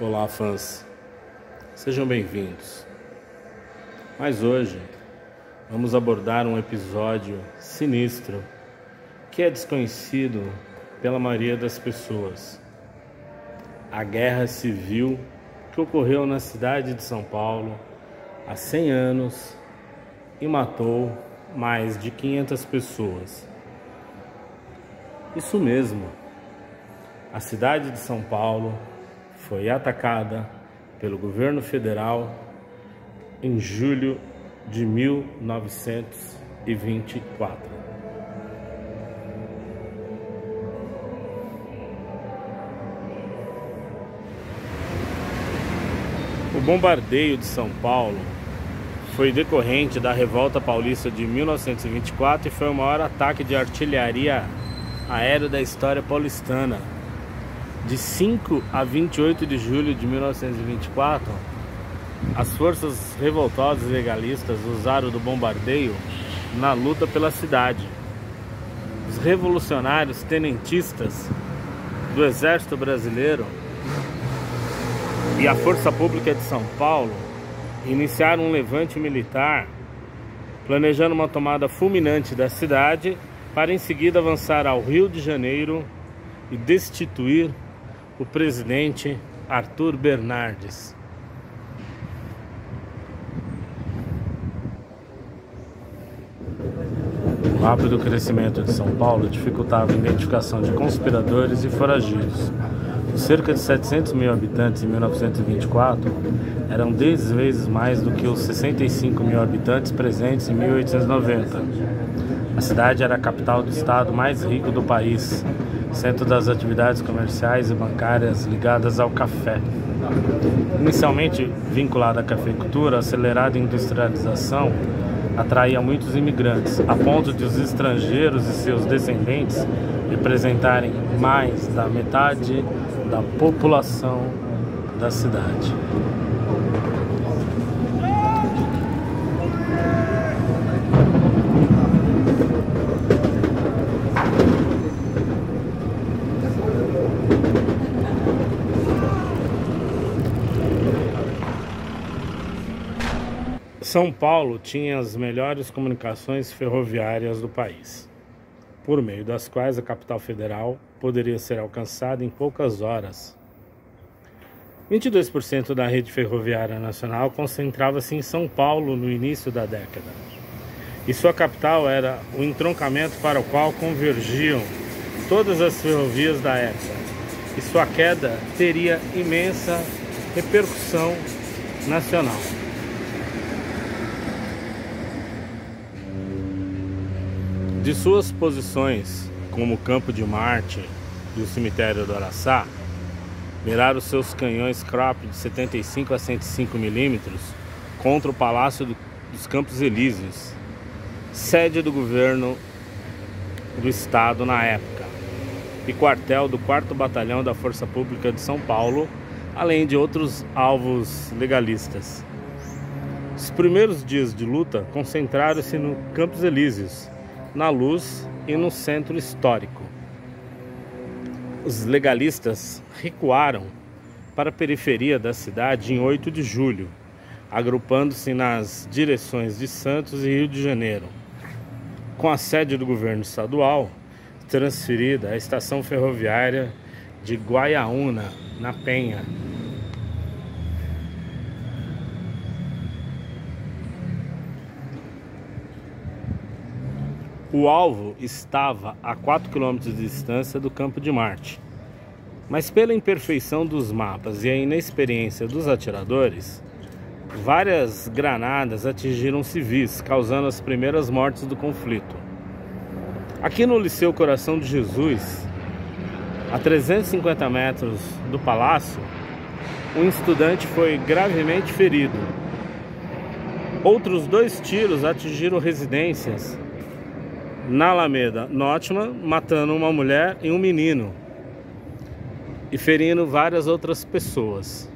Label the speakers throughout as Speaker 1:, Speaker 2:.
Speaker 1: Olá, fãs, sejam bem-vindos. Mas hoje vamos abordar um episódio sinistro que é desconhecido pela maioria das pessoas. A Guerra Civil que ocorreu na cidade de São Paulo há 100 anos e matou mais de 500 pessoas. Isso mesmo, a cidade de São Paulo foi atacada pelo governo federal em julho de 1924. O bombardeio de São Paulo foi decorrente da Revolta Paulista de 1924 e foi o maior ataque de artilharia aérea da história paulistana. De 5 a 28 de julho de 1924, as forças revoltosas e legalistas usaram do bombardeio na luta pela cidade. Os revolucionários tenentistas do Exército Brasileiro e a Força Pública de São Paulo iniciaram um levante militar, planejando uma tomada fulminante da cidade para em seguida avançar ao Rio de Janeiro e destituir o presidente Arthur Bernardes. O rápido crescimento de São Paulo dificultava a identificação de conspiradores e foragidos. Os cerca de 700 mil habitantes em 1924 eram 10 vezes mais do que os 65 mil habitantes presentes em 1890. A cidade era a capital do estado mais rico do país, centro das atividades comerciais e bancárias ligadas ao café. Inicialmente vinculada à cafeicultura, a acelerada industrialização atraía muitos imigrantes, a ponto de os estrangeiros e seus descendentes representarem mais da metade da população da cidade. São Paulo tinha as melhores comunicações ferroviárias do país, por meio das quais a capital federal poderia ser alcançada em poucas horas. 22% da rede ferroviária nacional concentrava-se em São Paulo no início da década, e sua capital era o entroncamento para o qual convergiam todas as ferrovias da época, e sua queda teria imensa repercussão nacional. De suas posições, como o Campo de Marte e o Cemitério do Araçá, miraram seus canhões Krupp de 75 a 105 milímetros contra o Palácio dos Campos Elíseos, sede do governo do estado na época, e quartel do 4º Batalhão da Força Pública de São Paulo, além de outros alvos legalistas. Os primeiros dias de luta concentraram-se no Campos Elíseos, na Luz e no centro histórico. Os legalistas recuaram para a periferia da cidade em 8 de julho, agrupando-se nas direções de Santos e Rio de Janeiro, com a sede do governo estadual transferida à estação ferroviária de Guaiaúna, na Penha. O alvo estava a 4 km de distância do Campo de Marte, mas pela imperfeição dos mapas e a inexperiência dos atiradores, várias granadas atingiram civis, causando as primeiras mortes do conflito. Aqui no Liceu Coração de Jesus, a 350 metros do palácio, um estudante foi gravemente ferido. Outros 2 tiros atingiram residências na Alameda Nortman, matando uma mulher e um menino e ferindo várias outras pessoas.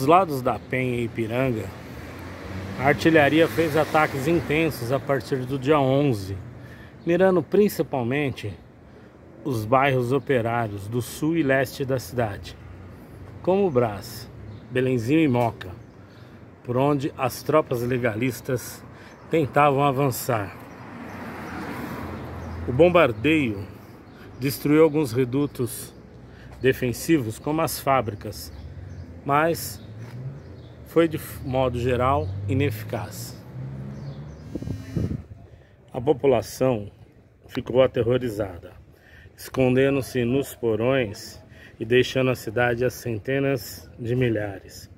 Speaker 1: Dos lados da Penha e Ipiranga, a artilharia fez ataques intensos a partir do dia 11, mirando principalmente os bairros operários do sul e leste da cidade, como Brás, Belenzinho e Moca, por onde as tropas legalistas tentavam avançar. O bombardeio destruiu alguns redutos defensivos, como as fábricas, mas foi de modo geral ineficaz. A população ficou aterrorizada, escondendo-se nos porões e deixando a cidade a centenas de milhares.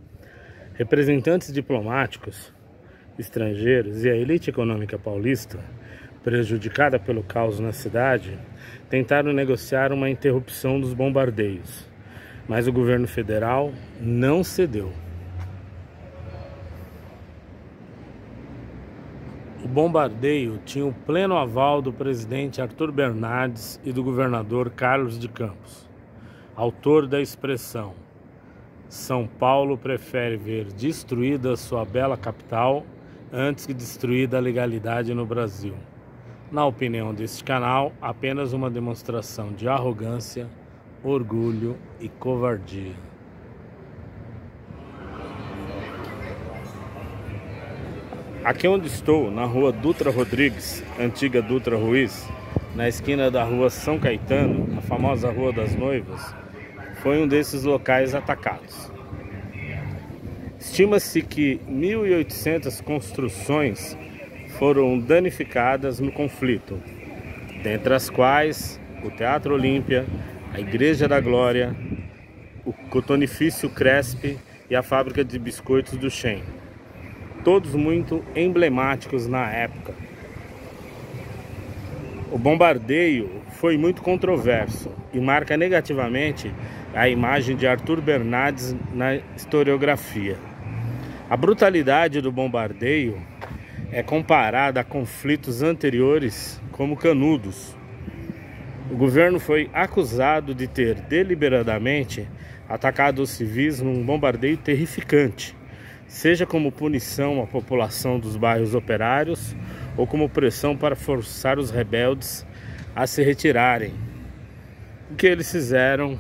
Speaker 1: Representantes diplomáticos estrangeiros e a elite econômica paulista, prejudicada pelo caos na cidade, tentaram negociar uma interrupção dos bombardeios, mas o governo federal não cedeu. O bombardeio tinha o pleno aval do presidente Arthur Bernardes e do governador Carlos de Campos, autor da expressão: São Paulo prefere ver destruída sua bela capital antes que destruída a legalidade no Brasil. Na opinião deste canal, apenas uma demonstração de arrogância, orgulho e covardia. Aqui onde estou, na rua Dutra Rodrigues, antiga Dutra Ruiz, na esquina da rua São Caetano, a famosa Rua das Noivas, foi um desses locais atacados. Estima-se que 1.800 construções foram danificadas no conflito, dentre as quais o Teatro Olímpia, a Igreja da Glória, o Cotonifício Cresp e a fábrica de biscoitos do Shen, todos muito emblemáticos na época. O bombardeio foi muito controverso e marca negativamente a imagem de Arthur Bernardes na historiografia. A brutalidade do bombardeio é comparada a conflitos anteriores, como Canudos. O governo foi acusado de ter deliberadamente atacado os civis num bombardeio terrificante, seja como punição à população dos bairros operários ou como pressão para forçar os rebeldes a se retirarem, o que eles fizeram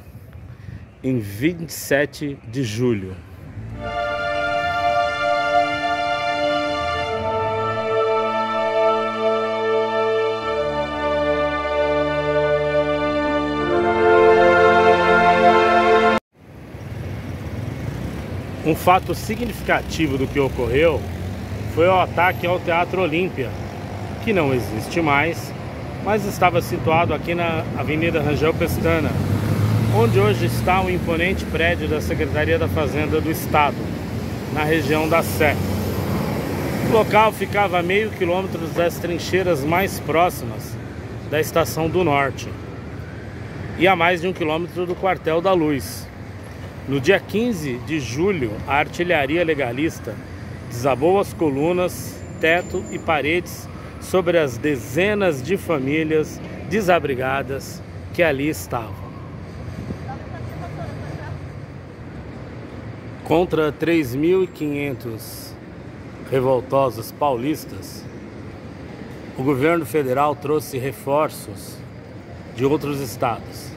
Speaker 1: em 27 de julho. Um fato significativo do que ocorreu foi o ataque ao Teatro Olímpia, que não existe mais, mas estava situado aqui na Avenida Rangel Pestana, onde hoje está o imponente prédio da Secretaria da Fazenda do Estado, na região da Sé. O local ficava a meio quilômetro das trincheiras mais próximas da Estação do Norte e a mais de 1 quilômetro do Quartel da Luz. No dia 15 de julho, a artilharia legalista desabou as colunas, teto e paredes sobre as dezenas de famílias desabrigadas que ali estavam. Contra 3.500 revoltosos paulistas, o governo federal trouxe reforços de outros estados,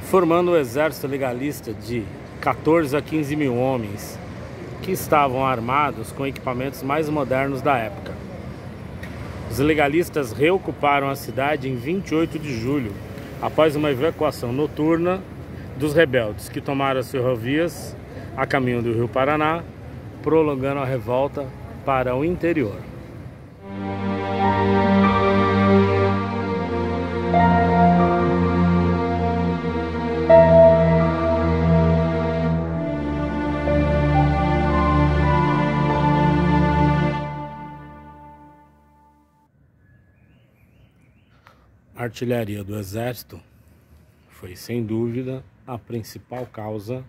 Speaker 1: formando o exército legalista de 14 a 15 mil homens que estavam armados com equipamentos mais modernos da época. Os legalistas reocuparam a cidade em 28 de julho, após uma evacuação noturna dos rebeldes, que tomaram as ferrovias a caminho do Rio Paraná, prolongando a revolta para o interior. A artilharia do Exército foi, sem dúvida, a principal causa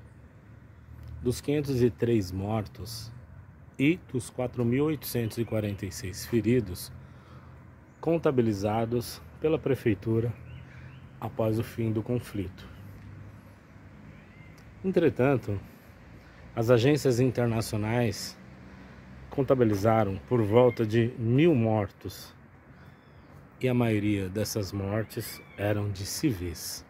Speaker 1: dos 503 mortos e dos 4.846 feridos contabilizados pela Prefeitura após o fim do conflito. Entretanto, As agências internacionais contabilizaram por volta de 1.000 mortos, e a maioria dessas mortes eram de civis.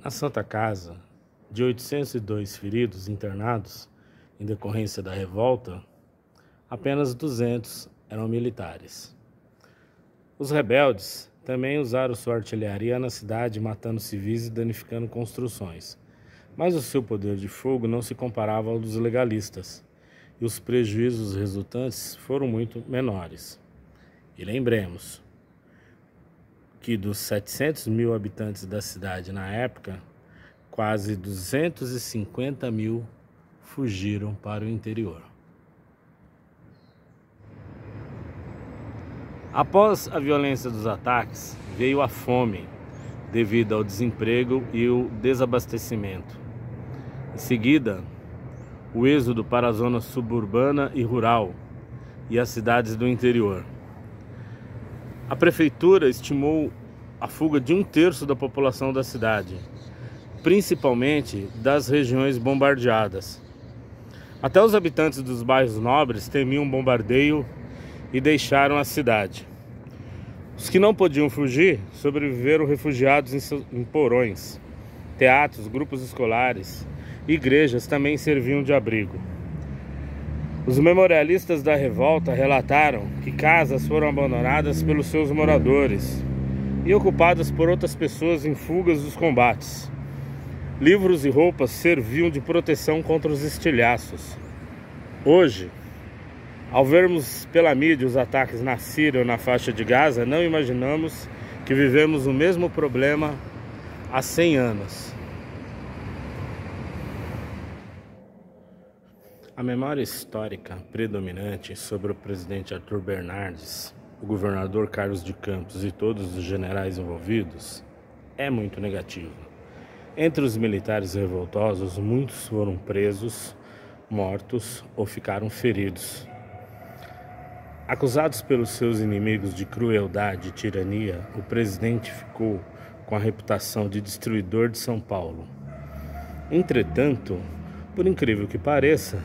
Speaker 1: Na Santa Casa, de 802 feridos internados em decorrência da revolta, apenas 200 eram militares. Os rebeldes também usaram sua artilharia na cidade, matando civis e danificando construções. Mas o seu poder de fogo não se comparava ao dos legalistas, e os prejuízos resultantes foram muito menores. E lembremos que dos 700 mil habitantes da cidade na época, quase 250 mil fugiram para o interior. Após a violência dos ataques, veio a fome, devido ao desemprego e o desabastecimento. Em seguida, o êxodo para a zona suburbana e rural e as cidades do interior. A prefeitura estimou a fuga de 1/3 da população da cidade, principalmente das regiões bombardeadas. Até os habitantes dos bairros nobres temiam um bombardeio e deixaram a cidade. Os que não podiam fugir sobreviveram refugiados em porões. Teatros, grupos escolares, igrejas também serviam de abrigo. Os memorialistas da revolta relataram que casas foram abandonadas pelos seus moradores e ocupadas por outras pessoas em fugas dos combates. Livros e roupas serviam de proteção contra os estilhaços. Hoje, ao vermos pela mídia os ataques na Síria ou na faixa de Gaza, não imaginamos que vivemos o mesmo problema há 100 anos. A memória histórica predominante sobre o presidente Arthur Bernardes, o governador Carlos de Campos e todos os generais envolvidos é muito negativa. Entre os militares revoltosos, muitos foram presos, mortos ou ficaram feridos. Acusados pelos seus inimigos de crueldade e tirania, o presidente ficou com a reputação de destruidor de São Paulo. Entretanto, por incrível que pareça,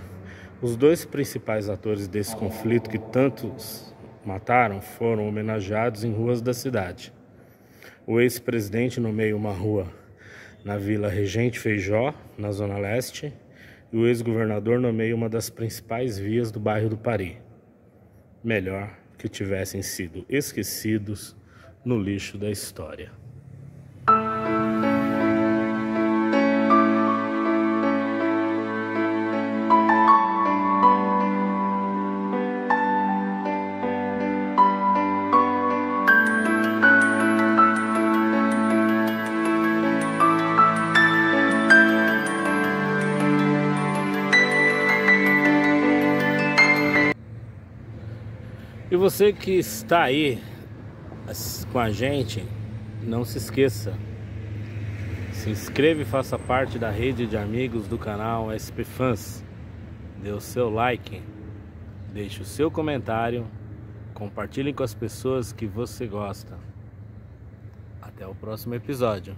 Speaker 1: os dois principais atores desse conflito que tantos mataram foram homenageados em ruas da cidade. O ex-presidente nomeia uma rua na Vila Regente Feijó, na Zona Leste, e o ex-governador nomeia uma das principais vias do bairro do Pari. Melhor que tivessem sido esquecidos no lixo da história. E você que está aí com a gente, não se esqueça, se inscreva e faça parte da rede de amigos do canal SP Fãs. Dê o seu like, deixe o seu comentário, compartilhe com as pessoas que você gosta. Até o próximo episódio.